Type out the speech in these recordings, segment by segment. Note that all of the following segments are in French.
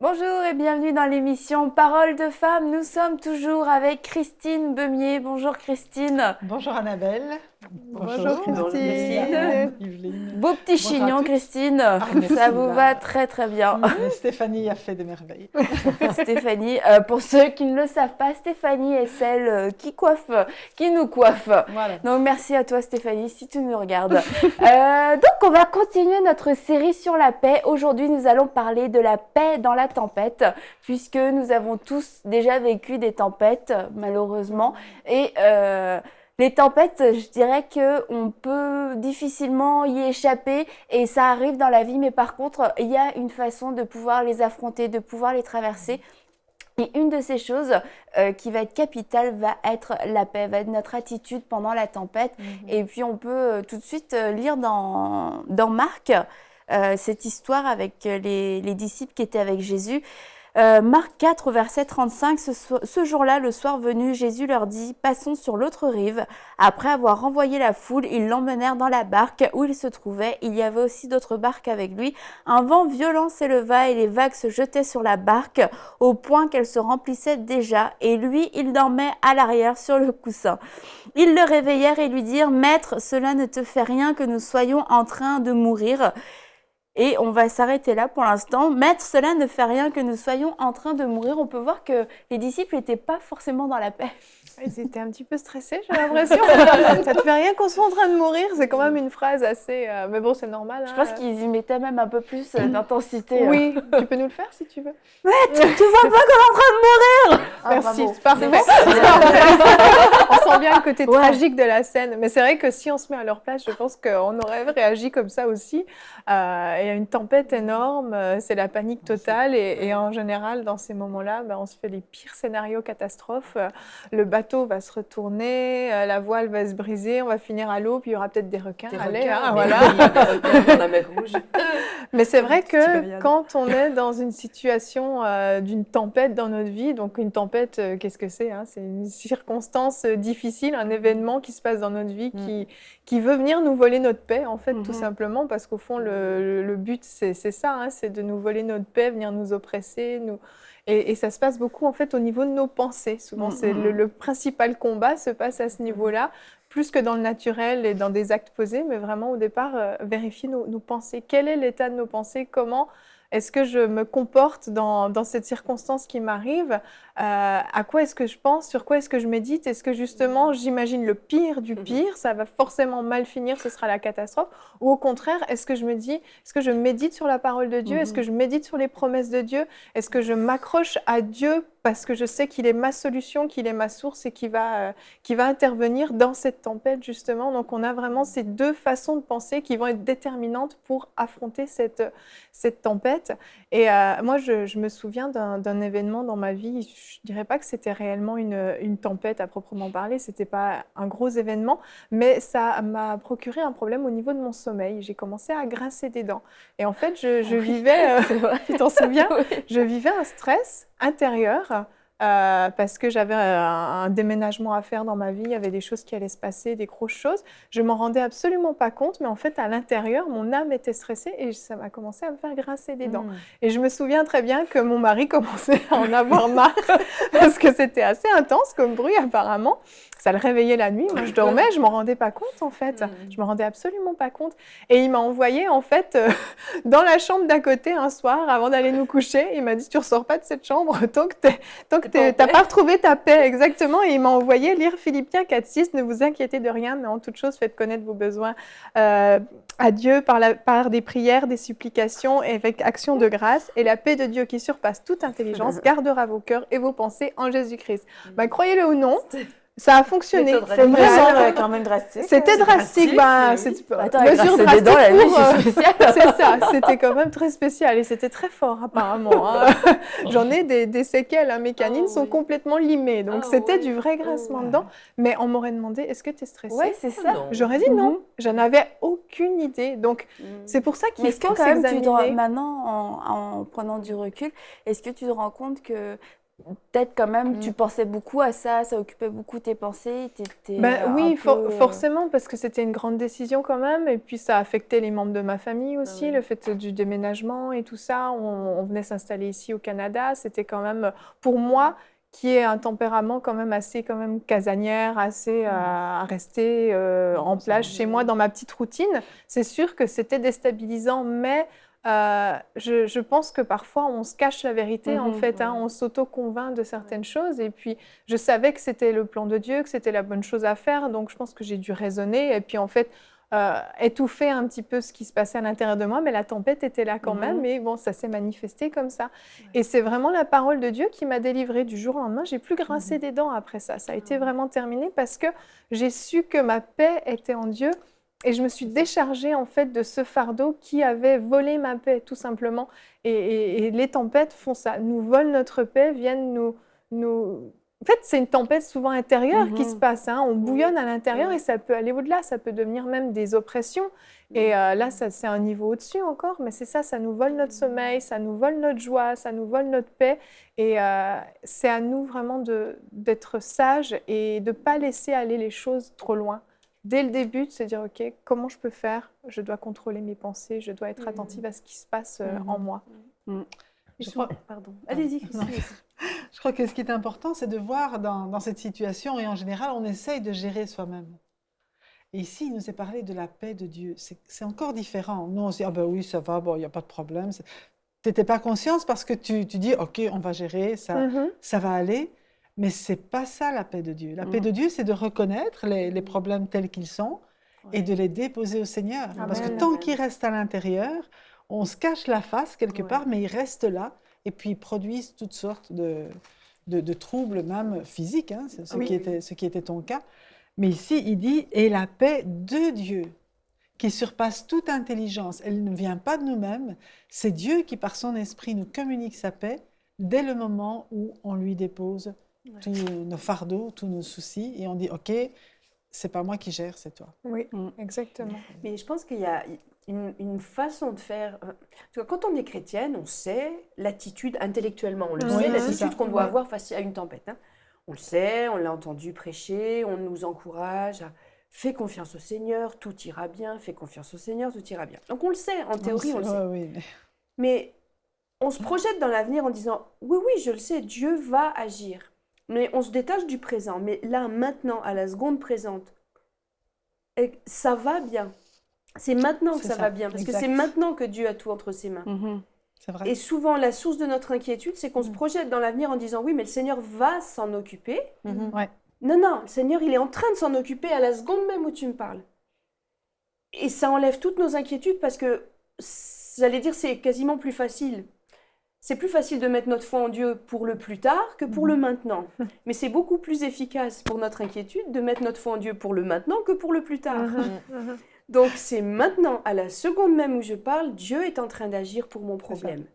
Bonjour et bienvenue dans l'émission Paroles de femmes. Nous sommes toujours avec Christine Beumier. Bonjour Christine. Bonjour Annabelle. Bonjour Bonjour Christine. Yveline. Beau petit Bonjour à chignon toutes. Christine. Merci, Ça vous là. va très très bien. Stéphanie a fait des merveilles. Stéphanie, pour ceux qui ne le savent pas, Stéphanie est celle qui nous coiffe. Voilà. Donc merci à toi Stéphanie si tu nous regardes. Donc on va continuer notre série sur la paix. Aujourd'hui nous allons parler de la paix dans la tempête, puisque nous avons tous déjà vécu des tempêtes malheureusement. Et les tempêtes, je dirais qu'on peut difficilement y échapper et ça arrive dans la vie, mais par contre il y a une façon de pouvoir les affronter, de pouvoir les traverser. Et une de ces choses qui va être capitale va être la paix, va être notre attitude pendant la tempête. Et puis on peut tout de suite lire dans Marc cette histoire avec les disciples qui étaient avec Jésus. Marc 4, verset 35, ce jour-là, le soir venu, Jésus leur dit « Passons sur l'autre rive ». Après avoir renvoyé la foule, ils l'emmenèrent dans la barque où il se trouvait. Il y avait aussi d'autres barques avec lui. Un vent violent s'éleva et les vagues se jetaient sur la barque au point qu'elle se remplissait déjà. Et lui, il dormait à l'arrière sur le coussin. Ils le réveillèrent et lui dirent « Maître, cela ne te fait rien que nous soyons en train de mourir ?» Et on va s'arrêter là pour l'instant. Maître, cela ne fait rien que nous soyons en train de mourir. On peut voir que les disciples n'étaient pas forcément dans la paix. Ils étaient un petit peu stressés, j'ai l'impression. Ça te fait rien qu'on soit en train de mourir, c'est quand même une phrase assez... Mais bon, c'est normal. Je pense qu'ils y mettaient même un peu plus d'intensité. Oui, tu peux nous le faire si tu veux. Maître, tu vois pas qu'on est en train de mourir? Merci, bravo. c'est parfait. On sent bien le côté Ouais. tragique de la scène. Mais c'est vrai que si on se met à leur place, je pense qu'on aurait réagi comme ça aussi. Il y a une tempête énorme, c'est la panique totale. Et en général, dans ces moments-là, on se fait les pires scénarios catastrophes. Le bateau va se retourner, la voile va se briser, on va finir à l'eau, puis il y aura peut-être des requins. Voilà. Dans la mer Rouge. Mais c'est vrai que Tibériade. quand on est dans une situation d'une tempête dans notre vie, donc une tempête, qu'est-ce que c'est, hein? C'est une circonstance difficile, un événement qui se passe dans notre vie qui veut venir nous voler notre paix, en fait, tout simplement, parce qu'au fond, le but, c'est ça, hein, c'est de nous voler notre paix, venir nous oppresser, Et ça se passe beaucoup en fait au niveau de nos pensées. Souvent, c'est le principal combat se passe à ce niveau-là, plus que dans le naturel et dans des actes posés, mais vraiment au départ, vérifier nos pensées. Quel est l'état de nos pensées? Comment est-ce que je me comporte dans cette circonstance qui m'arrive? À quoi est-ce que je pense? Sur quoi est-ce que je médite? Est-ce que justement, j'imagine le pire du pire? Ça va forcément mal finir, ce sera la catastrophe. Ou au contraire, est-ce que je me dis, est-ce que je médite sur la parole de Dieu? Est-ce que je médite sur les promesses de Dieu? Est-ce que je m'accroche à Dieu parce que je sais qu'il est ma solution, qu'il est ma source et qu'il va intervenir dans cette tempête, justement? Donc, on a vraiment ces deux façons de penser qui vont être déterminantes pour affronter cette tempête. Et moi, je me souviens d'un événement dans ma vie. Je ne dirais pas que c'était réellement une tempête à proprement parler. Ce n'était pas un gros événement, mais ça m'a procuré un problème au niveau de mon sommeil. J'ai commencé à grincer des dents. Et en fait, je vivais, tu t'en souviens? Oui. Je vivais un stress intérieur parce que j'avais un déménagement à faire dans ma vie, il y avait des choses qui allaient se passer, des grosses choses. Je m'en rendais absolument pas compte, mais en fait, à l'intérieur, mon âme était stressée et ça m'a commencé à me faire grincer des dents. Et je me souviens très bien que mon mari commençait à en avoir marre parce que c'était assez intense comme bruit apparemment. Ça le réveillait la nuit, moi je dormais, je m'en rendais pas compte en fait. Je me rendais absolument pas compte. Et il m'a envoyé en fait dans la chambre d'à côté un soir avant d'aller nous coucher. Il m'a dit tu ressors pas de cette chambre tant que t'as pas retrouvé ta paix, exactement. Et il m'a envoyé lire Philippiens 4:6, ne vous inquiétez de rien, mais en toute chose faites connaître vos besoins à Dieu par des prières, des supplications et avec action de grâce. Et la paix de Dieu qui surpasse toute intelligence gardera vos cœurs et vos pensées en Jésus-Christ. Croyez-le ou non, ça a fonctionné. C'est vraiment quand même drastique. C'était drastique. Attends, mesure grâce à des dents, la nuit, c'est spécial. C'est ça, c'était quand même très spécial et c'était très fort apparemment. Hein. J'en ai des séquelles, hein. Mes canines sont complètement limées, donc c'était du vrai grincement de dents. Mais on m'aurait demandé, est-ce que tu es stressée? Oui, c'est ça. J'aurais dit non, j'en avais aucune idée. Donc c'est pour ça qu'il faut quand même s'examiner. maintenant, en prenant du recul, est-ce que tu te rends compte que peut-être quand même, tu pensais beaucoup à ça, ça occupait beaucoup tes pensées, t'étais Oui, un peu... forcément, parce que c'était une grande décision quand même. Et puis, ça affectait les membres de ma famille aussi, ouais. le fait du déménagement et tout ça. On venait s'installer ici au Canada. C'était quand même, pour moi, qui ai un tempérament quand même assez casanière, assez à rester en place chez moi dans ma petite routine. C'est sûr que c'était déstabilisant, mais je pense que parfois on se cache la vérité en fait, hein, on s'auto-convainc de certaines choses. Et puis je savais que c'était le plan de Dieu, que c'était la bonne chose à faire, donc je pense que j'ai dû raisonner et puis en fait étouffer un petit peu ce qui se passait à l'intérieur de moi, mais la tempête était là quand même, et bon, ça s'est manifesté comme ça. Et c'est vraiment la parole de Dieu qui m'a délivrée du jour au lendemain. J'ai plus grincé des dents après ça. Ça a été vraiment terminé parce que j'ai su que ma paix était en Dieu. Et je me suis déchargée en fait de ce fardeau qui avait volé ma paix, tout simplement. Et les tempêtes font ça, nous volent notre paix, viennent nous... En fait, c'est une tempête souvent intérieure qui se passe, hein. On bouillonne à l'intérieur et ça peut aller au-delà, ça peut devenir même des oppressions. Et là, c'est un niveau au-dessus encore, mais c'est ça, ça nous vole notre sommeil, ça nous vole notre joie, ça nous vole notre paix. Et c'est à nous vraiment d'être sages et de ne pas laisser aller les choses trop loin. Dès le début, de se dire, OK, comment je peux faire? Je dois contrôler mes pensées, je dois être attentive à ce qui se passe en moi. Pardon. Allez-y, Christine. Je crois que ce qui est important, c'est de voir dans cette situation, et en général, on essaye de gérer soi-même. Et ici, il nous est parlé de la paix de Dieu. C'est encore différent. Nous, on se dit, ah ben oui, ça va, bon, il n'y a pas de problème. Tu n'étais pas consciente parce que tu dis, OK, on va gérer, ça va aller. Mais ce n'est pas ça la paix de Dieu. La paix de Dieu, c'est de reconnaître les problèmes tels qu'ils sont et de les déposer au Seigneur. Amen. Parce que tant qu'ils restent à l'intérieur, on se cache la face quelque part, mais ils restent là et puis ils produisent toutes sortes de troubles, même physiques, hein, ce qui était ton cas. Mais ici, il dit « et la paix de Dieu ». Qui surpasse toute intelligence. Elle ne vient pas de nous-mêmes, c'est Dieu qui, par son esprit, nous communique sa paix dès le moment où on lui dépose tous nos fardeaux, tous nos soucis, et on dit, OK, c'est pas moi qui gère, c'est toi. Oui, exactement. Mais je pense qu'il y a une façon de faire. Quand on est chrétienne, on sait l'attitude intellectuellement, on le sait, l'attitude qu'on doit avoir face à une tempête. Hein. On le sait, on l'a entendu prêcher, on nous encourage à fais confiance au Seigneur, tout ira bien, fais confiance au Seigneur, tout ira bien. Donc on le sait, en théorie, on le sait. Oui. Mais on se projette dans l'avenir en disant, oui, je le sais, Dieu va agir. Mais on se détache du présent. Mais là, maintenant, à la seconde présente, ça va bien. C'est maintenant que ça va bien. Parce que c'est maintenant que Dieu a tout entre ses mains. C'est vrai. Et souvent, la source de notre inquiétude, c'est qu'on se projette dans l'avenir en disant, oui, mais le Seigneur va s'en occuper. Non, le Seigneur, il est en train de s'en occuper à la seconde même où tu me parles. Et ça enlève toutes nos inquiétudes parce que, j'allais dire, c'est quasiment plus facile. C'est plus facile de mettre notre foi en Dieu pour le plus tard que pour le maintenant. Mais c'est beaucoup plus efficace pour notre inquiétude de mettre notre foi en Dieu pour le maintenant que pour le plus tard. Donc c'est maintenant, à la seconde même où je parle, Dieu est en train d'agir pour mon problème.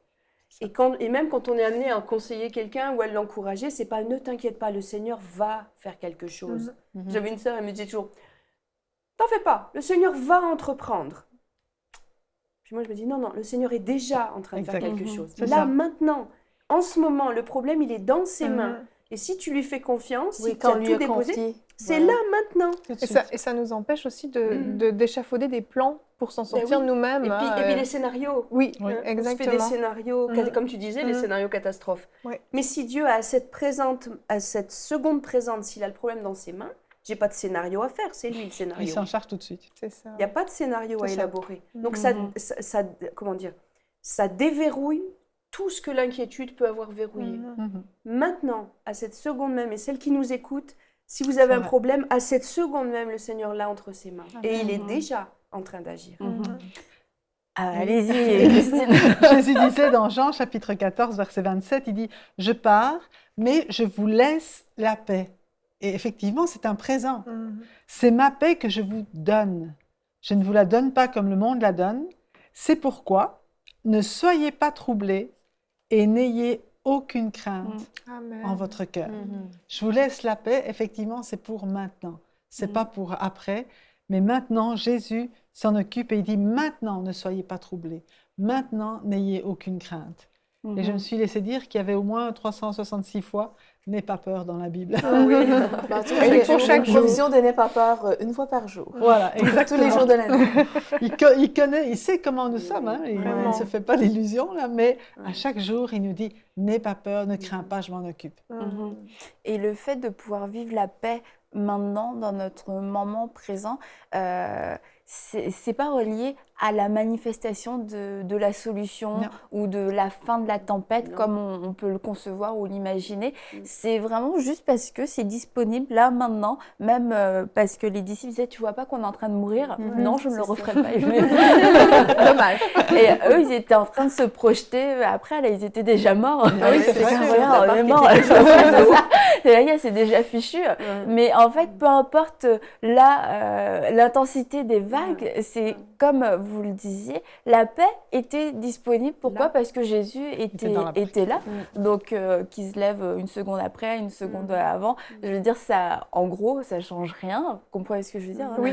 Et même quand on est amené à conseiller quelqu'un ou à l'encourager, c'est pas « ne t'inquiète pas, le Seigneur va faire quelque chose ». J'avais une sœur, elle me disait toujours « t'en fais pas, le Seigneur va entreprendre ». Puis moi je me dis « non, le Seigneur est déjà en train de faire quelque chose ». Là, maintenant, en ce moment, le problème, il est dans ses mains. Et si tu lui fais confiance, si tu as tout déposé, c'est là maintenant. Et ça nous empêche aussi d'échafauder des plans pour s'en sortir nous-mêmes. Et puis les scénarios. Oui, On exactement. se fait des scénarios, comme tu disais, les scénarios catastrophes. Mais si Dieu a cette seconde présente, s'il a le problème dans ses mains, j'ai pas de scénario à faire, c'est lui le scénario. Il s'en charge tout de suite. C'est ça. Il n'y a pas de scénario à élaborer. Donc ça déverrouille tout ce que l'inquiétude peut avoir verrouillé. Maintenant, à cette seconde même, et celle qui nous écoute, si vous avez un problème, à cette seconde même, le Seigneur l'a entre ses mains. Et il est déjà en train d'agir. Allez-y, Christine. Jésus disait dans Jean chapitre 14, verset 27, il dit « Je pars, mais je vous laisse la paix. » Et effectivement, c'est un présent. C'est ma paix que je vous donne. Je ne vous la donne pas comme le monde la donne. C'est pourquoi ne soyez pas troublés et n'ayez aucune crainte en votre cœur. Je vous laisse la paix, effectivement, c'est pour maintenant. Ce n'est pas pour après, mais maintenant, Jésus s'en occupe et il dit « Maintenant, ne soyez pas troublés. Maintenant, n'ayez aucune crainte. » Et je me suis laissé dire qu'il y avait au moins 366 fois « n'aie pas peur » dans la Bible. Ah oui. Pour chaque jour. provision de n'aie pas peur une fois par jour. Voilà, exactement. Tous les jours de l'année. Il connaît, il sait comment nous sommes, hein. Il ne se fait pas d'illusions, là, mais à chaque jour, il nous dit « n'aie pas peur, ne crains pas, je m'en occupe ». Et le fait de pouvoir vivre la paix maintenant, dans notre moment présent, c'est pas relié à la manifestation de la solution ou de la fin de la tempête comme on peut le concevoir ou l'imaginer. C'est vraiment juste parce que c'est disponible là maintenant, même parce que les disciples disaient, tu vois pas qu'on est en train de mourir? Non, je ne le referai pas. Dommage. Et eux, ils étaient en train de se projeter. Après, là, ils étaient déjà morts. Oui, c'est vrai. Regarde, on est mort. C'est déjà fichu. Mais en fait, peu importe l'intensité des vagues, c'est comme vous le disiez, la paix était disponible. Pourquoi? Parce que Jésus était là. Donc, qu'il se lève une seconde après, une seconde avant. Je veux dire, ça, en gros, ça change rien. Vous comprenez ce que je veux dire? Oui.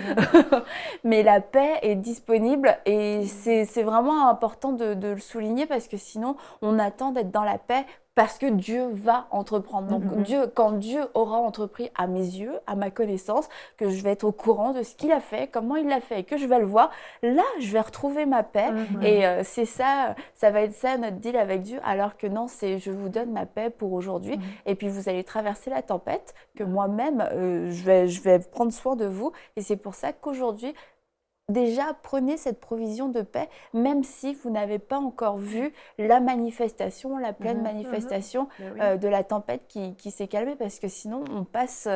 Mais la paix est disponible et c'est vraiment important de le souligner parce que sinon, on attend d'être dans la paix parce que Dieu va entreprendre. Donc, quand Dieu aura entrepris à mes yeux, à ma connaissance, que je vais être au courant de ce qu'il a fait, comment il l'a fait, et que je vais le voir, là, je vais retrouver ma paix. Et c'est ça va être ça notre deal avec Dieu. Alors que non, c'est je vous donne ma paix pour aujourd'hui. Et puis, vous allez traverser la tempête, que moi-même, je vais prendre soin de vous. Et c'est pour ça qu'aujourd'hui, déjà, prenez cette provision de paix, même si vous n'avez pas encore vu la manifestation, la pleine manifestation de la tempête qui s'est calmée, parce que sinon, on passe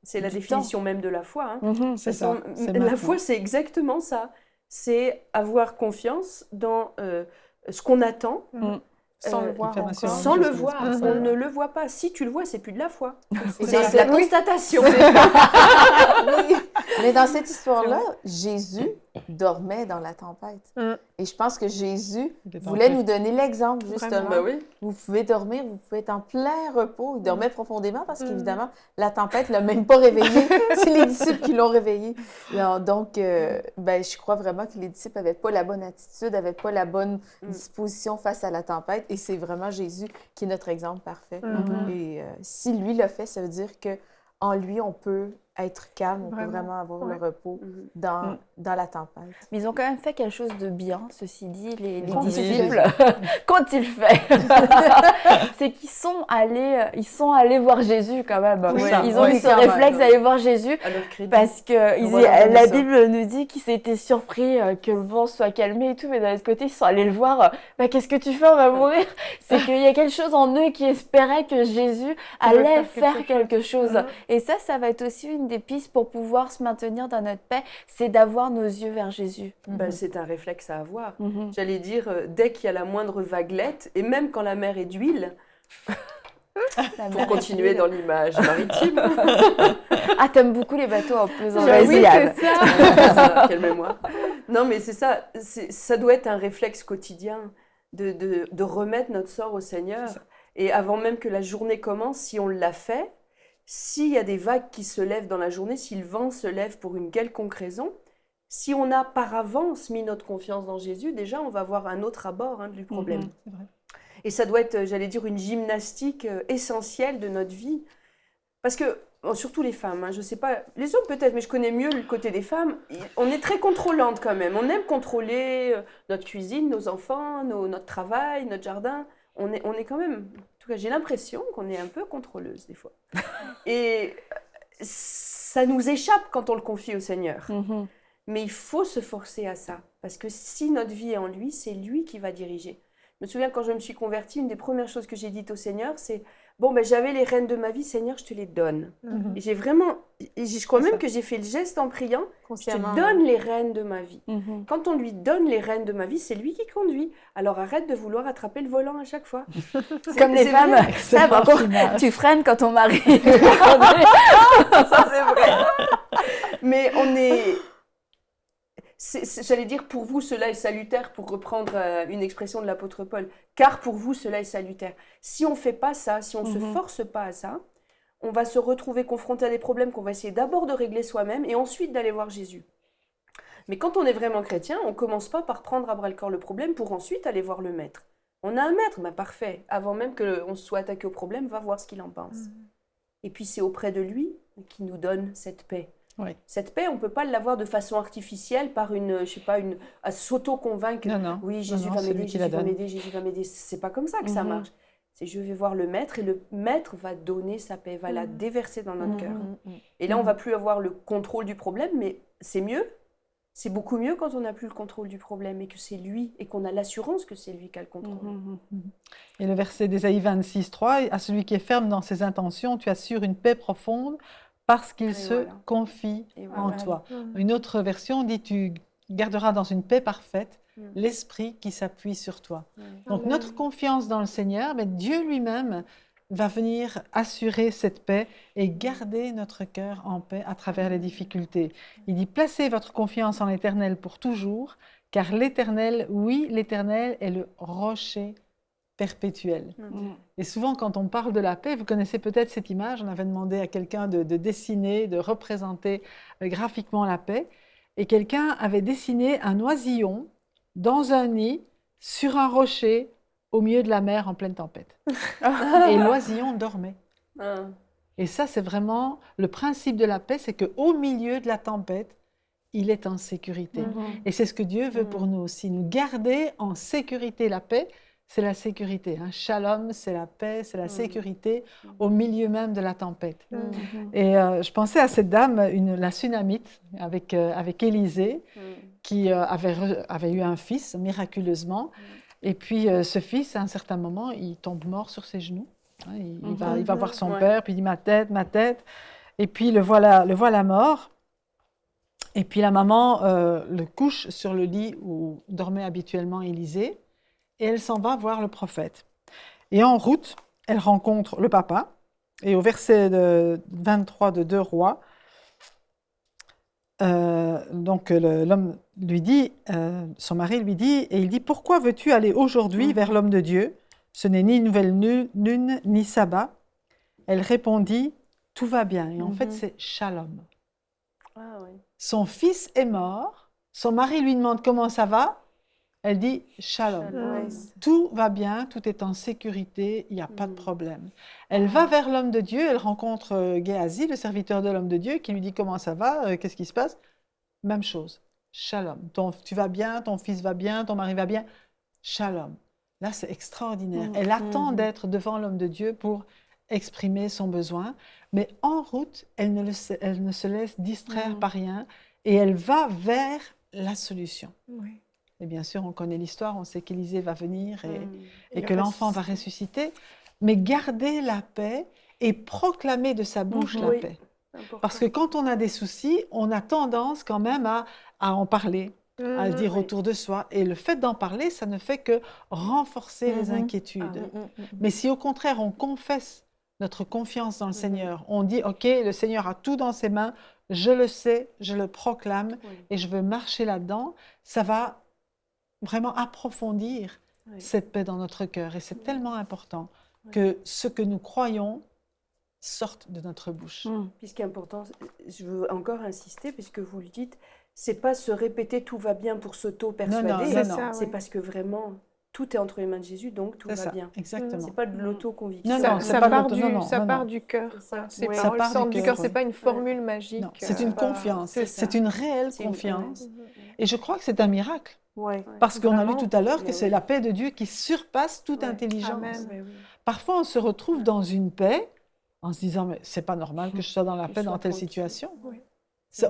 c'est la définition même de la foi. C'est ça. La foi, c'est exactement ça. C'est avoir confiance dans ce qu'on attend. Sans le voir encore. Sans le voir. On ne le voit pas. Si tu le vois, c'est plus de la foi. C'est C'est la constatation. Oui. Mais dans cette histoire-là, Jésus dormait dans la tempête. Et je pense que Jésus voulait nous donner l'exemple, justement. Ben oui. Vous pouvez dormir, vous pouvez être en plein repos. Il dormait profondément parce qu'évidemment, la tempête ne l'a même pas réveillé. C'est les disciples qui l'ont réveillé. Donc, je crois vraiment que les disciples n'avaient pas la bonne attitude, n'avaient pas la bonne disposition face à la tempête. Et c'est vraiment Jésus qui est notre exemple parfait. Et si lui l'a fait, ça veut dire qu'en lui, on peut être calme, on peut vraiment avoir le repos dans la tempête. Mais ils ont quand même fait quelque chose de bien, ceci dit, les disciples, quand ils fait. C'est qu'ils sont allés voir Jésus quand même. Ils ont eu ce réflexe d'aller voir Jésus parce que la Bible nous dit qu'ils s'étaient surpris que le vent soit calmé et tout, mais d'un autre côté, ils sont allés le voir. Qu'est-ce que tu fais? On va mourir. C'est qu'il y a quelque chose en eux qui espérait que Jésus allait faire quelque chose. Et ça va être aussi une des pistes pour pouvoir se maintenir dans notre paix, c'est d'avoir nos yeux vers Jésus. C'est un réflexe à avoir. J'allais dire, dès qu'il y a la moindre vaguelette, et même quand la mer est d'huile, pour continuer dans l'image maritime. Ah, t'aimes beaucoup les bateaux en pesant. Oui, c'est ça. Quelle mémoire. Non, mais c'est ça. Ça doit être un réflexe quotidien de remettre notre sort au Seigneur. Et avant même que la journée commence, si on l'a fait, s'il y a des vagues qui se lèvent dans la journée, si le vent se lève pour une quelconque raison, si on a par avance mis notre confiance dans Jésus, déjà, on va avoir un autre abord du problème. C'est vrai. Et ça doit être, j'allais dire, une gymnastique essentielle de notre vie. Parce que, surtout les femmes, je ne sais pas, les hommes peut-être, mais je connais mieux le côté des femmes, on est très contrôlante quand même. On aime contrôler notre cuisine, nos enfants, notre travail, notre jardin. On est quand même... En tout cas, j'ai l'impression qu'on est un peu contrôleuse des fois. Et ça nous échappe quand on le confie au Seigneur. Mais il faut se forcer à ça. Parce que si notre vie est en lui, c'est lui qui va diriger. Je me souviens quand je me suis convertie, une des premières choses que j'ai dites au Seigneur, c'est j'avais les rênes de ma vie, Seigneur, je te les donne. Et j'ai vraiment, je crois même que j'ai fait le geste en priant, je te donne les rênes de ma vie. Quand on lui donne les rênes de ma vie, c'est lui qui conduit. Alors arrête de vouloir attraper le volant à chaque fois. Comme les femmes, ça par contre, tu freines quand ton mari ça c'est vrai. Mais on est... J'allais dire, pour vous, cela est salutaire, pour reprendre une expression de l'apôtre Paul. Car pour vous, cela est salutaire. Si on ne fait pas ça, si on ne se force pas à ça, on va se retrouver confronté à des problèmes qu'on va essayer d'abord de régler soi-même et ensuite d'aller voir Jésus. Mais quand on est vraiment chrétien, on ne commence pas par prendre à bras-le-corps le problème pour ensuite aller voir le maître. On a un maître, bah parfait. Avant même qu'on se soit attaqué au problème, va voir ce qu'il en pense. Et puis c'est auprès de lui qu'il nous donne cette paix. Oui. Cette paix, on ne peut pas l'avoir de façon artificielle par à s'auto-convaincre. Non. Oui, Jésus Non, va c'est m'aider, lui qui Jésus la va donne. m'aider, Jésus va m'aider. C'est pas comme ça que ça marche. C'est je vais voir le maître et le maître va donner sa paix, va la déverser dans notre cœur. Et là, on va plus avoir le contrôle du problème, mais c'est mieux. C'est beaucoup mieux quand on n'a plus le contrôle du problème et que c'est lui et qu'on a l'assurance que c'est lui qui a le contrôle. Et le verset d'Ésaïe 26, 3, à celui qui est ferme dans ses intentions, tu assures une paix profonde parce qu'il se confie en toi. Une autre version dit, tu garderas dans une paix parfaite l'esprit qui s'appuie sur toi. Donc notre confiance dans le Seigneur, mais Dieu lui-même va venir assurer cette paix et garder notre cœur en paix à travers les difficultés. Il dit, placez votre confiance en l'Éternel pour toujours, car l'Éternel, oui, l'Éternel est le rocher perpétuel. Et souvent, quand on parle de la paix, vous connaissez peut-être cette image, on avait demandé à quelqu'un de dessiner, de représenter graphiquement la paix, et quelqu'un avait dessiné un oisillon dans un nid, sur un rocher, au milieu de la mer en pleine tempête. Et l'oisillon dormait. Et ça, c'est vraiment le principe de la paix, c'est qu'au milieu de la tempête, il est en sécurité. Et c'est ce que Dieu veut pour nous aussi, nous garder en sécurité. La paix, c'est la sécurité. Shalom, c'est la paix, c'est la sécurité au milieu même de la tempête. Et je pensais à cette dame, la Sunamite, avec Élisée, qui avait eu un fils miraculeusement. Et puis ce fils, à un certain moment, il tombe mort sur ses genoux. Il va voir son père, puis il dit ma tête, ma tête. Et puis le voilà mort. Et puis la maman le couche sur le lit où dormait habituellement Élisée. Et elle s'en va voir le prophète. Et en route, elle rencontre le papa. Et au verset 23 de 2 Rois, donc l'homme lui dit, son mari lui dit, et il dit, pourquoi veux-tu aller aujourd'hui vers l'homme de Dieu? Ce n'est ni nouvelle lune, ni sabbat. Elle répondit, tout va bien. Et en fait, c'est shalom. Son fils est mort. Son mari lui demande comment ça va. Elle dit shalom. Tout va bien, tout est en sécurité, il n'y a pas de problème. Elle va vers l'homme de Dieu, elle rencontre Géasi, le serviteur de l'homme de Dieu, qui lui dit comment ça va, qu'est-ce qui se passe? Même chose, shalom. Tu vas bien, ton fils va bien, ton mari va bien, shalom. Là, c'est extraordinaire. Elle attend d'être devant l'homme de Dieu pour exprimer son besoin, mais en route, elle ne se laisse distraire par rien et elle va vers la solution. Et bien sûr, on connaît l'histoire, on sait qu'Élisée va venir et que l'enfant va ressusciter, mais garder la paix et proclamer de sa bouche la paix. Parce que quand on a des soucis, on a tendance quand même à en parler, à le dire autour de soi. Et le fait d'en parler, ça ne fait que renforcer les inquiétudes. Mais si au contraire, on confesse notre confiance dans le Seigneur, on dit, OK, le Seigneur a tout dans ses mains, je le sais, je le proclame et je veux marcher là-dedans, ça va vraiment approfondir cette paix dans notre cœur. Et c'est tellement important que ce que nous croyons sorte de notre bouche. Puis ce qui est important, je veux encore insister, puisque vous le dites, c'est pas se répéter tout va bien pour s'auto-persuader, c'est parce que vraiment tout est entre les mains de Jésus, donc tout va bien. Exactement. C'est pas de l'auto-conviction. Ça part du cœur. Ces paroles sortent du cœur, c'est pas une formule magique. C'est une confiance, c'est une réelle confiance. Et je crois que c'est un miracle. Parce qu'on a vu tout à l'heure que c'est la paix de Dieu qui surpasse toute intelligence. Parfois, on se retrouve dans une paix en se disant, mais c'est pas normal que je sois dans la paix dans telle situation.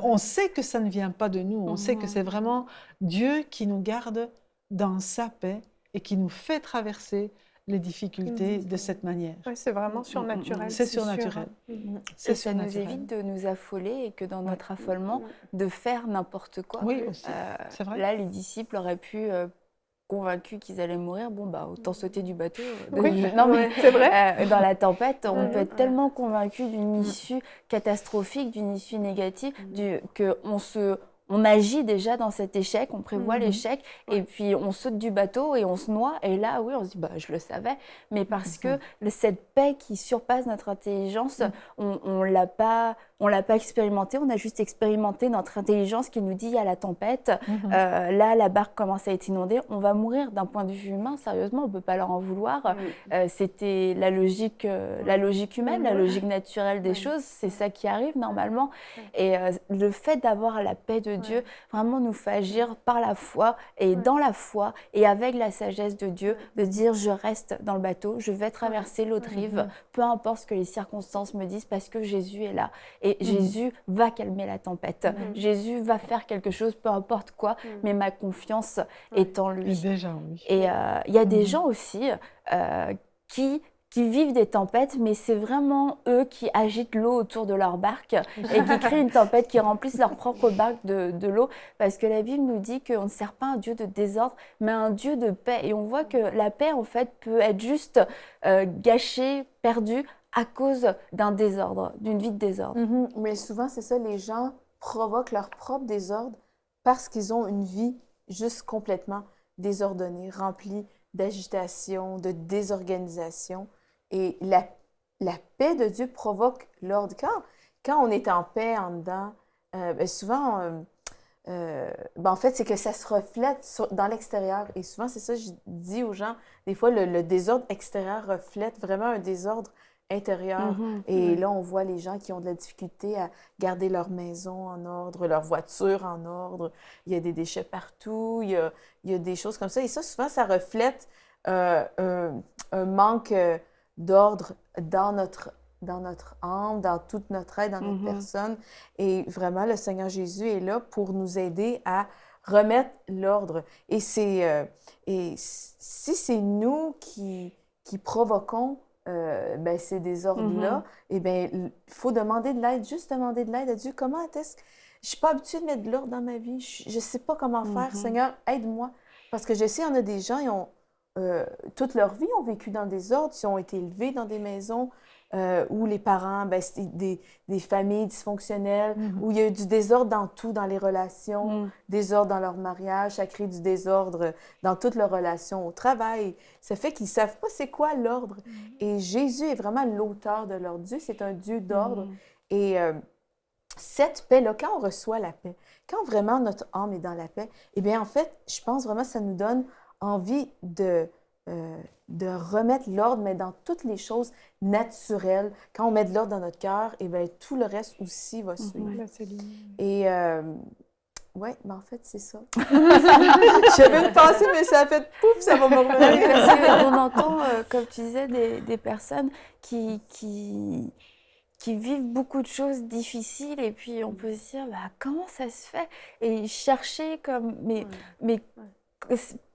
On sait que ça ne vient pas de nous, on sait que c'est vraiment Dieu qui nous garde dans sa paix et qui nous fait traverser les difficultés de cette manière. C'est vraiment surnaturel. C'est surnaturel. Et ça nous évite de nous affoler et que dans notre affolement, de faire n'importe quoi. Oui, aussi. C'est vrai. Là, les disciples auraient pu, convaincus qu'ils allaient mourir, autant sauter du bateau. Non, mais c'est vrai. Dans la tempête, on peut être tellement convaincu d'une issue catastrophique, d'une issue négative, qu'on on agit déjà dans cet échec, on prévoit l'échec, et puis on saute du bateau et on se noie. Et là, oui, on se dit, bah, je le savais. Mais parce que cette paix qui surpasse notre intelligence, on l'a pas expérimenté. On a juste expérimenté notre intelligence qui nous dit, il y a la tempête. Là, la barque commence à être inondée. On va mourir d'un point de vue humain. Sérieusement, on ne peut pas leur en vouloir. C'était la logique humaine, la logique naturelle des choses. C'est ça qui arrive normalement. Et le fait d'avoir la paix de Dieu vraiment nous fait agir par la foi et dans la foi et avec la sagesse de Dieu, de dire je reste dans le bateau, je vais traverser l'autre rive, peu importe ce que les circonstances me disent, parce que Jésus est là. Et Jésus va calmer la tempête. Jésus va faire quelque chose, peu importe quoi, mais ma confiance est en lui. Déjà, oui. Et il y a des gens aussi qui vivent des tempêtes, mais c'est vraiment eux qui agitent l'eau autour de leur barque et qui créent une tempête, qui remplissent leur propre barque de l'eau, parce que la Bible nous dit qu'on ne sert pas un Dieu de désordre, mais un Dieu de paix. Et on voit que la paix, en fait, peut être juste gâchée, perdue à cause d'un désordre, d'une vie de désordre. Mais souvent, c'est ça, les gens provoquent leur propre désordre parce qu'ils ont une vie juste complètement désordonnée, remplie d'agitation, de désorganisation. Et la paix de Dieu provoque l'ordre. Quand on est en paix en dedans, souvent, en fait, c'est que ça se reflète dans l'extérieur. Et souvent, c'est ça que je dis aux gens. Des fois, le désordre extérieur reflète vraiment un désordre intérieur. Et là, on voit les gens qui ont de la difficulté à garder leur maison en ordre, leur voiture en ordre. Il y a des déchets partout, il y a des choses comme ça. Et ça, souvent, ça reflète un manque d'ordre dans notre âme, dans toute notre être, dans notre personne. Et vraiment, le Seigneur Jésus est là pour nous aider à remettre l'ordre. Et si c'est nous qui provoquons ces désordres-là, il faut demander de l'aide, juste demander de l'aide à Dieu. Comment est-ce que je ne suis pas habituée de mettre de l'ordre dans ma vie? Je ne sais pas comment faire. Seigneur, aide-moi. Parce que je sais, il y en a des gens, ils ont toute leur vie ont vécu dans des ordres, ils ont été élevés dans des maisons où les parents, c'était des familles dysfonctionnelles, où il y a eu du désordre dans tout, dans les relations, désordre dans leur mariage, ça crée du désordre dans toutes leurs relations au travail. Ça fait qu'ils ne savent pas c'est quoi l'ordre. Et Jésus est vraiment l'auteur de l'ordre. Dieu, c'est un Dieu d'ordre. Et cette paix-là, quand on reçoit la paix, quand vraiment notre âme est dans la paix, eh bien, en fait, je pense vraiment que ça nous donne envie de remettre l'ordre, mais dans toutes les choses naturelles. Quand on met de l'ordre dans notre cœur, eh bien, tout le reste aussi va suivre. Et en fait, c'est ça. J'avais une pensée, mais ça a fait pouf, ça va me revenir. Parce qu'on entend, comme tu disais, des personnes qui vivent beaucoup de choses difficiles, et puis on peut se dire, comment ça se fait? Et chercher comme... Mais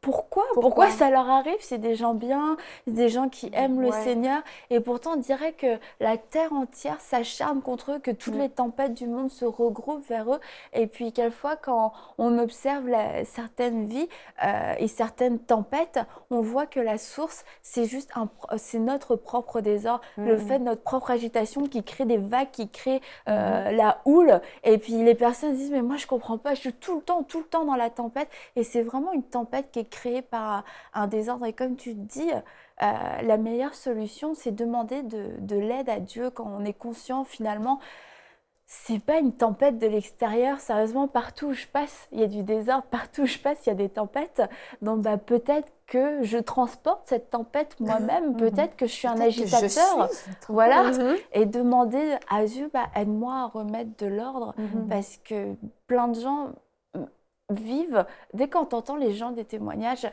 pourquoi ça leur arrive? C'est des gens bien, des gens qui aiment le Seigneur, et pourtant on dirait que la terre entière s'acharne contre eux, que toutes les tempêtes du monde se regroupent vers eux, et puis quelquefois quand on observe certaines vies et certaines tempêtes, on voit que la source c'est notre propre désordre, le fait de notre propre agitation qui crée des vagues, qui crée la houle, et puis les personnes disent mais moi je comprends pas, je suis tout le temps dans la tempête, et c'est vraiment une tempête qui est créée par un désordre. Et comme tu dis, la meilleure solution, c'est demander de l'aide à Dieu quand on est conscient finalement. C'est pas une tempête de l'extérieur. Sérieusement, partout où je passe, il y a du désordre. Partout où je passe, il y a des tempêtes. Donc peut-être que je transporte cette tempête moi-même. Peut-être que je suis un agitateur. Voilà. Et demander à Dieu, aide-moi à remettre de l'ordre. Parce que plein de gens vivent, dès qu'on entend les gens des témoignages,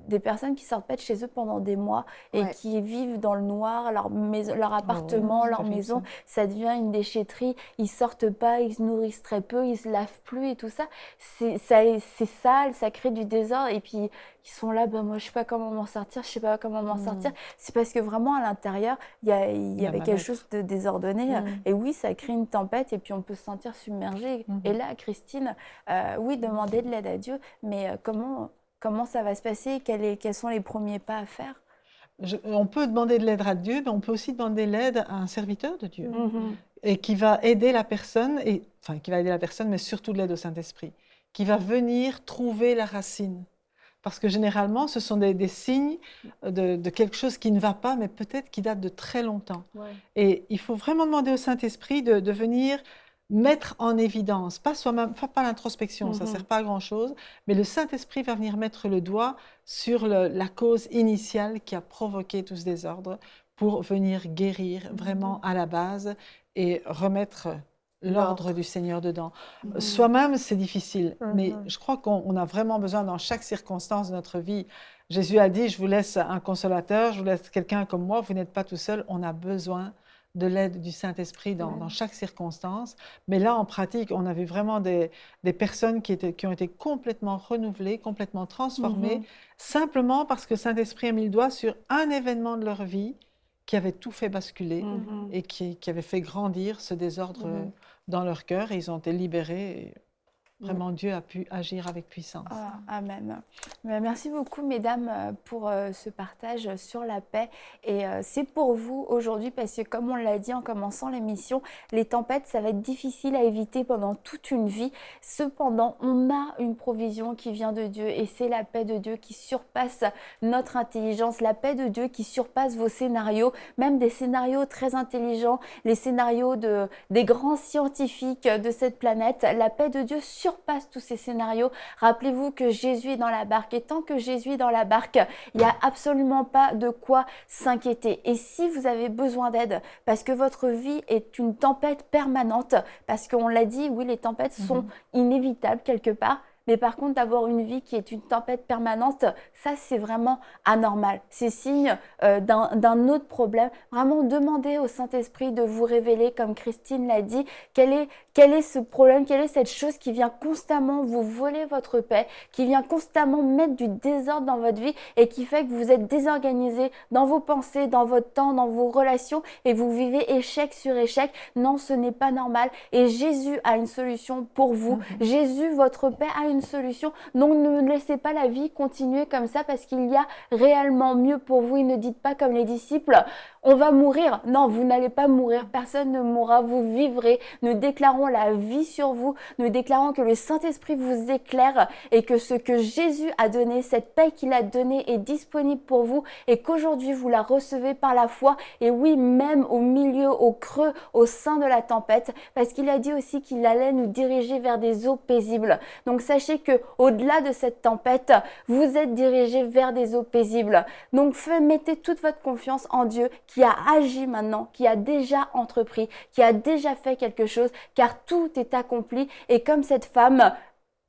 des personnes qui sortent pas de chez eux pendant des mois et qui vivent dans le noir, leur appartement, leur maison, ça devient une déchetterie, ils sortent pas, ils se nourrissent très peu, ils se lavent plus et tout ça, c'est sale, ça crée du désordre, et puis ils sont là, moi je sais pas comment m'en sortir, c'est parce que vraiment à l'intérieur, il y avait quelque chose de désordonné, et oui, ça crée une tempête, et puis on peut se sentir submergé. Et là, Christine, oui, demander de l'aide à Dieu, mais comment ça va se passer? Quels sont les premiers pas à faire? on peut demander de l'aide à Dieu, mais on peut aussi demander l'aide à un serviteur de Dieu Mhm. et qui va aider la personne, qui va aider la personne, mais surtout de l'aide au Saint-Esprit, qui va venir trouver la racine. Parce que généralement, ce sont des signes de quelque chose qui ne va pas, mais peut-être qui date de très longtemps. Ouais. Et il faut vraiment demander au Saint-Esprit de venir mettre en évidence, pas soi-même, pas l'introspection, ça ne sert pas à grand-chose, mais le Saint-Esprit va venir mettre le doigt sur la cause initiale qui a provoqué tout ce désordre pour venir guérir vraiment à la base et remettre l'ordre du Seigneur dedans. Soi-même, c'est difficile, mais je crois qu'on a vraiment besoin dans chaque circonstance de notre vie. Jésus a dit, je vous laisse un consolateur, je vous laisse quelqu'un comme moi, vous n'êtes pas tout seul, on a besoin de l'aide du Saint-Esprit dans chaque circonstance. Mais là, en pratique, on a vu vraiment des personnes qui ont été complètement renouvelées, complètement transformées, simplement parce que le Saint-Esprit a mis le doigt sur un événement de leur vie qui avait tout fait basculer et qui avait fait grandir ce désordre dans leur cœur. Et ils ont été libérés. Et vraiment, Dieu a pu agir avec puissance. Ah, amen. Merci beaucoup, mesdames, pour ce partage sur la paix. Et c'est pour vous aujourd'hui, parce que comme on l'a dit en commençant l'émission, les tempêtes, ça va être difficile à éviter pendant toute une vie. Cependant, on a une provision qui vient de Dieu et c'est la paix de Dieu qui surpasse notre intelligence, la paix de Dieu qui surpasse vos scénarios, même des scénarios très intelligents, les scénarios des grands scientifiques de cette planète. La paix de Dieu surpasse tous ces scénarios. Rappelez-vous que Jésus est dans la barque et tant que Jésus est dans la barque, il n'y a absolument pas de quoi s'inquiéter. Et si vous avez besoin d'aide parce que votre vie est une tempête permanente, parce qu'on l'a dit, oui, les tempêtes sont inévitables quelque part, mais par contre, d'avoir une vie qui est une tempête permanente, ça, c'est vraiment anormal. C'est signe d'un autre problème. Vraiment, demandez au Saint-Esprit de vous révéler, comme Christine l'a dit, quel est ce problème, quelle est cette chose qui vient constamment vous voler votre paix, qui vient constamment mettre du désordre dans votre vie et qui fait que vous êtes désorganisé dans vos pensées, dans votre temps, dans vos relations et vous vivez échec sur échec. Non, ce n'est pas normal. Et Jésus a une solution pour vous. Jésus, votre paix, a une solution. Donc ne laissez pas la vie continuer comme ça parce qu'il y a réellement mieux pour vous. Et ne dites pas comme les disciples, on va mourir. Non, vous n'allez pas mourir. Personne ne mourra. Vous vivrez. Nous déclarons la vie sur vous. Nous déclarons que le Saint-Esprit vous éclaire et que ce que Jésus a donné, cette paix qu'il a donnée est disponible pour vous et qu'aujourd'hui vous la recevez par la foi. Et oui, même au milieu, au creux, au sein de la tempête, parce qu'il a dit aussi qu'il allait nous diriger vers des eaux paisibles. Donc sachez que au-delà de cette tempête, vous êtes dirigé vers des eaux paisibles. Donc mettez toute votre confiance en Dieu qui a agi maintenant, qui a déjà entrepris, qui a déjà fait quelque chose, car tout est accompli. Et comme cette femme,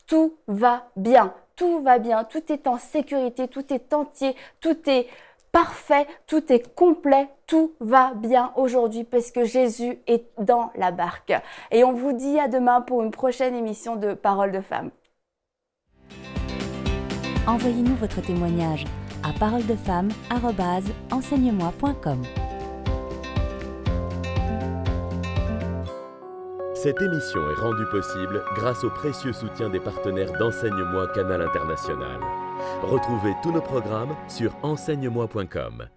tout va bien. Tout va bien, tout est en sécurité, tout est entier, tout est parfait, tout est complet, tout va bien aujourd'hui parce que Jésus est dans la barque. Et on vous dit à demain pour une prochaine émission de Paroles de Femmes. Envoyez-nous votre témoignage à paroledefemme@enseigne-moi.com. Cette émission est rendue possible grâce au précieux soutien des partenaires d'Enseigne-moi Canal International. Retrouvez tous nos programmes sur enseigne-moi.com.